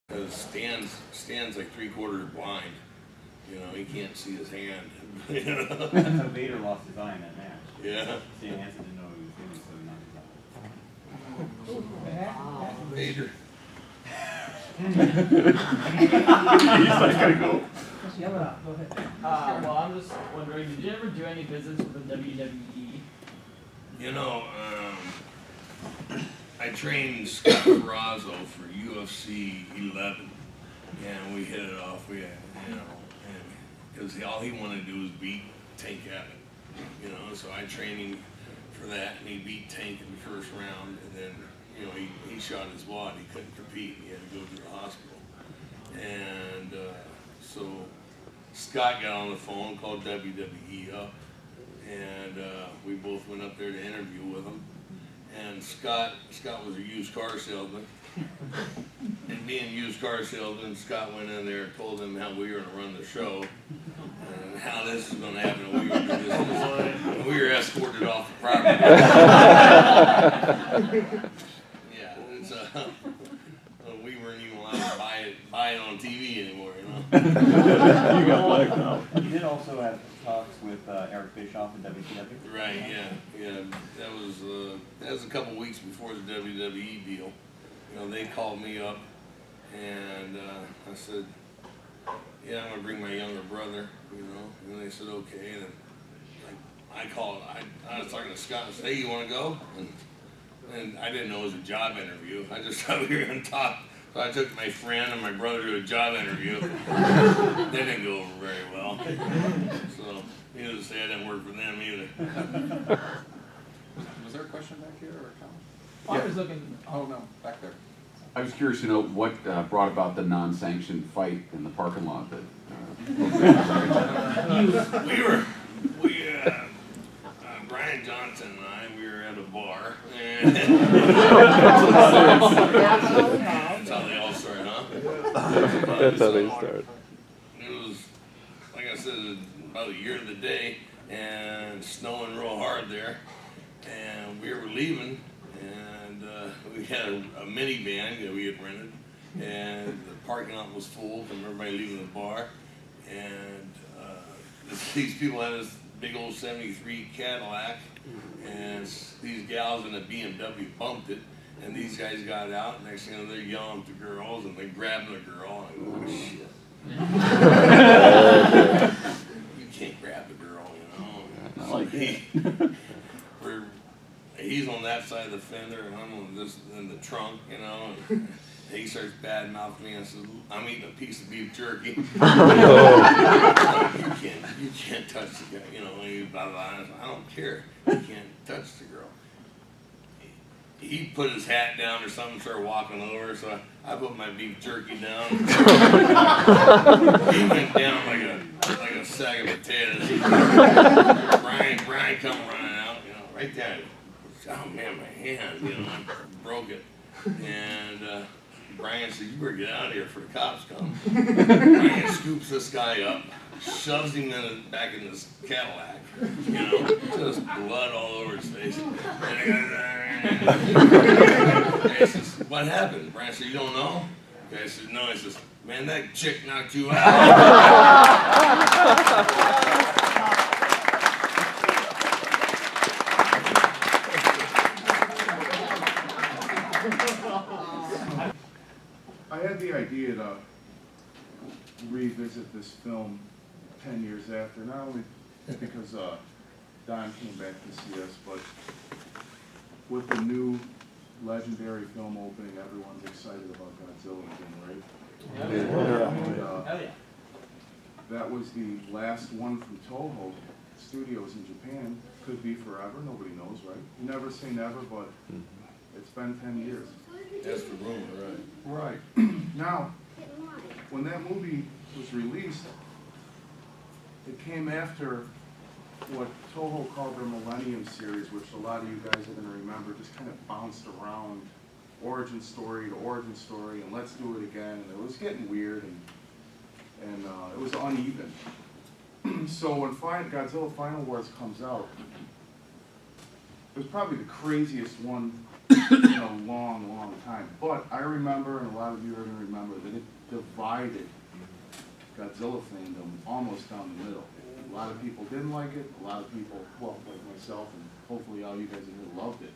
Because Stan's like 3/4 blind. You know, he can't see his hand. You know? So Vader lost his eye in that match. Yeah. Stan Hansen didn't know what he was doing, so he knocked his eye. Vader. He's not gonna go. Just yell it out. Go ahead. Well, I'm just wondering, did you ever do any visits with the WWE? You know, I trained Scott Ferrazzo for UFC 11, and we hit it off. We, because all he wanted to do was beat Tank Abbott, you know. So I trained him for that, and he beat Tank in the first round, and then, you know, he shot his wad. He couldn't compete. He had to go to the hospital, and so Scott got on the phone, called WWE up, and we both went up there to interview with him. And Scott was a used car salesman. And being a used car salesman, Scott went in there and told them how we were going to run the show and how this is going to happen. And we were escorted off the property. Yeah, it's, we weren't even allowed to buy it on TV anymore, you know. You got blacked out. You did also have talks with Eric Bischoff in WCW. Right, yeah. That was a couple weeks before the WWE deal. You know, they called me up, and I said, "Yeah, I'm gonna bring my younger brother." You know, and they said, "Okay." And I called. I was talking to Scott and said, "Hey, you want to go?" And I didn't know it was a job interview. I just thought we were gonna talk. So I took my friend and my brother to a job interview. They didn't go over very well. So needless to say, I didn't work for them either. Was there a question back here or a comment? I was looking. Oh, no, back there. I was curious to know what brought about the non-sanctioned fight in the parking lot. That Brian Johnson and I, we were at a bar. And that's how they all start, huh? That's how they start. It was, like I said, about a year to the day, and snowing real hard there. And we were leaving, and we had a minivan that we had rented, and the parking lot was full from everybody leaving the bar. And these people had this big old '73 Cadillac, and these gals in a BMW bumped it, and these guys got out, and next thing you know, they're yelling at the girls, and they grabbed the girl, and I go, oh shit. You can't grab the girl, you know. I like He's on that side of the fender, and I'm on this in the trunk, you know. And he starts bad mouthing me and says, "I'm eating a piece of beef jerky." You can't touch the guy, you know. And he blah blah. I said, I don't care. You can't touch the girl. He put his hat down or something, started walking over. So I put my beef jerky down. He went down like a sack of potatoes. Brian come running out, you know, right there. Oh man, my hand, you know, I broke it. And Brian said, "You better get out of here before the cops come." Brian scoops this guy up, shoves him back in this Cadillac, you know, just blood all over his face. And the guy says, "What happened?" Brian said, "You don't know?" The guy said, "No." He says, "Man, that chick knocked you out." I had the idea to revisit this film 10 years after, not only because Don came back to see us, but with the new legendary film opening, everyone's excited about Godzilla again, right? And, Hell yeah. that was the last one from Toho Studios in Japan. Could be forever, nobody knows, right? You never say never, but it's been 10 years. That's the rumor, right? Right. Now, when that movie was released, it came after what Toho called their Millennium series, which a lot of you guys are going to remember, just kind of bounced around origin story to origin story, and let's do it again. And it was getting weird, and it was uneven. So when Godzilla Final Wars comes out, it was probably the craziest one in a long, long time. But I remember, and a lot of you are going to remember, that it divided Godzilla fandom almost down the middle. A lot of people didn't like it, a lot of people, well, like myself, and hopefully all you guys in here loved it.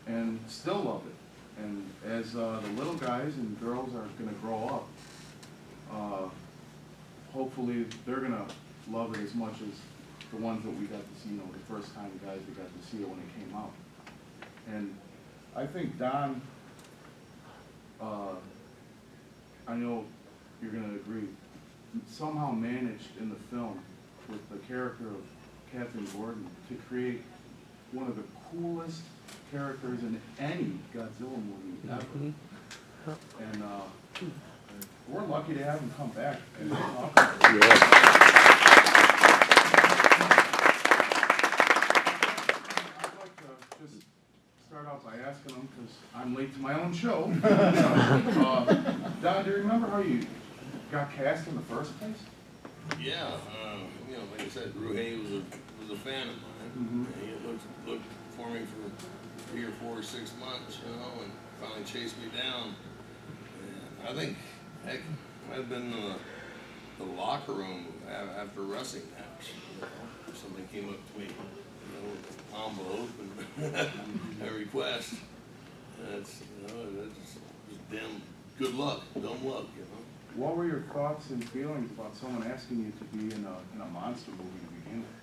And still love it. And as the little guys and girls are gonna grow up, hopefully they're gonna love it as much as the ones that we got to see, the first time guys that got to see it when it came out. And I think Don, I know you're gonna agree, somehow managed in the film with the character of Captain Gordon to create one of the coolest characters in any Godzilla movie ever. And we're lucky to have him come back and talk about it. I'd like to just start out by asking him, because I'm late to my own show. Don, do you remember how you got cast in the first place? Yeah, like I said, Ruhei was a fan of mine. And he looked for me for 3 or 4 or 6 months, and finally chased me down. And I think, heck, it might have been the locker room after a wrestling match. Somebody came up to me, envelope and a request. And that's, that's damn good luck, dumb luck, What were your thoughts and feelings about someone asking you to be in a monster movie to begin with?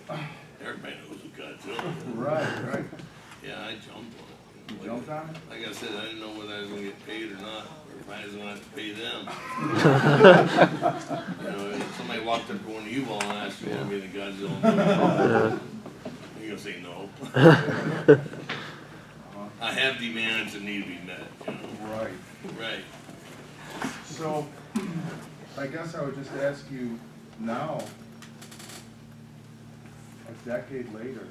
Well, heck, everybody knows who Godzilla is. Right. Yeah, I jumped on it. You jumped on it? Like I said, I didn't know whether I was going to get paid or not, or if I was going to have to pay them. If somebody walked up going to U-Ball and asked you want to be in the Godzilla movie, you're going to say no. I have demands that need to be met, Right. Right. So, I guess I would just ask you now, a decade later,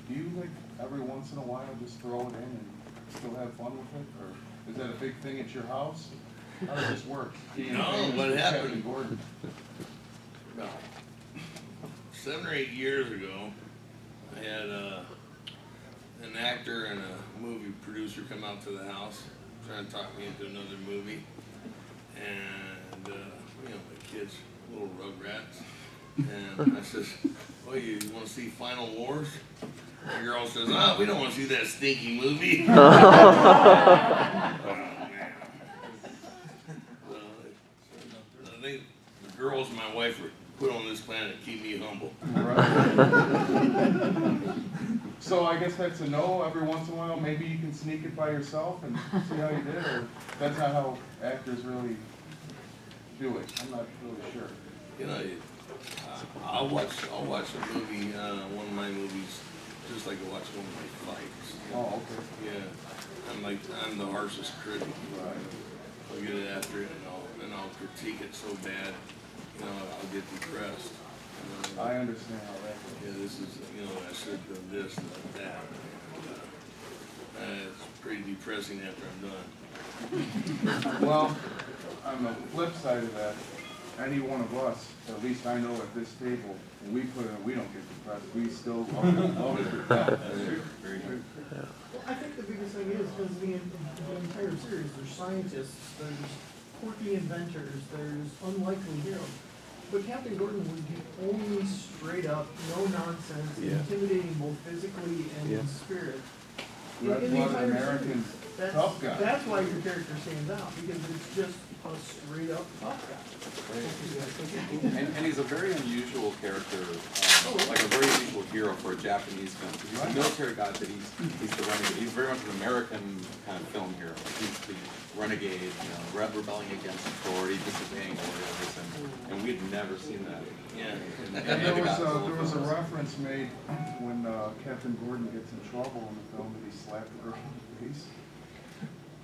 do you like every once in a while just throw it in and still have fun with it? Or is that a big thing at your house? How does this work? No, what happened? Captain Gordon. About 7 or 8 years ago, I had an actor and a movie producer come out to the house trying to talk me into another movie. And, the kids, little rugrats. And I says, oh, you want to see Final Wars? The girl says, oh, we don't want to see that stinky movie. Oh, man. I think the girls and my wife were put on this planet to keep me humble. Right. So I guess that's a no every once in a while. Maybe you can sneak it by yourself and see how you did, or that's not how actors really do it. I'm not really sure. I'll watch a movie, one of my movies, just like I watch one of my fights. Oh, okay. Yeah, I'm the harshest critic. Right. I'll get it after it and I'll critique it so bad, I'll get depressed. I understand how that goes. Yeah, this is, I should have done this, not that. It's pretty depressing after I'm done. Well, on the flip side of that, any one of us, at least I know at this table, when we put it in, we don't get depressed. We still love it. Very good. Well, I think the biggest thing is because the entire series, there's scientists, there's quirky inventors, there's unlikely heroes. But Captain Gordon was the only straight up, no nonsense, intimidating both physically and in spirit. That's why the American tough guy. That's why your character stands out, because it's just a straight up tough guy. And he's a very unusual character, like a very unusual hero for a Japanese film. He's a military guy, but he's the renegade. He's very much an American kind of film hero. He's the renegade, rebelling against authority, disobeying orders, and we'd never seen that. Yeah. And there was a reference made when Captain Gordon gets in trouble in the film that he slapped the girl in the face.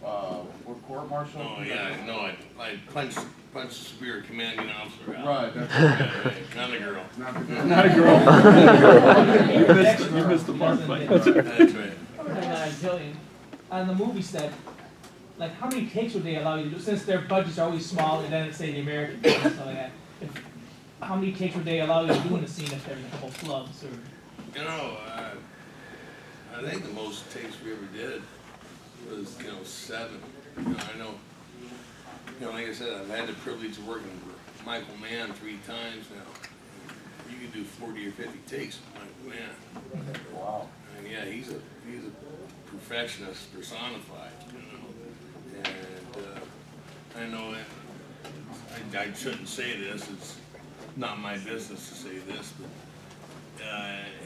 Or court martial. Oh yeah, no, I punched the superior commanding officer out. Right, that's right. Right, not a girl. Not the girl. Not a girl. You missed the mark, Mike. That's right. Jillian, on the movie set, like how many takes would they allow you to do? Since their budgets are always small, and then say the American film and stuff like that. How many takes would they allow you to do in the scene if there was a couple flubs or? I think the most takes we ever did was, 007. Like I said, I've had the privilege of working for Michael Mann 3 times now. You can do 40 or 50 takes with Michael Mann. Wow. And yeah, he's a perfectionist personified, And I know that I shouldn't say this. It's not my business to say this, but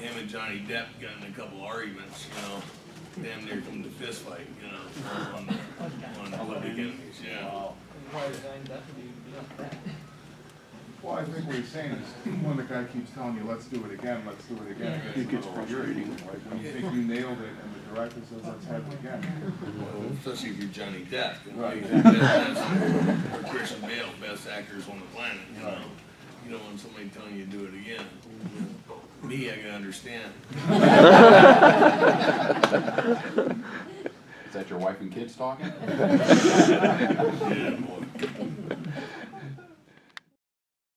him and Johnny Depp got in a couple arguments, damn near come to fist fight, on Public Enemies, yeah. Wow. Why design that to be like that? Well, I think what he's saying is, when the guy keeps telling you, let's do it again, It gets frustrating. Like, when you think you nailed it, and the director says, let's have it again. Well, especially if you're Johnny Depp, Right. Or Christian Bale, best actors on the planet, You don't want somebody telling you to do it again. Me, I can understand. Is that your wife and kids talking?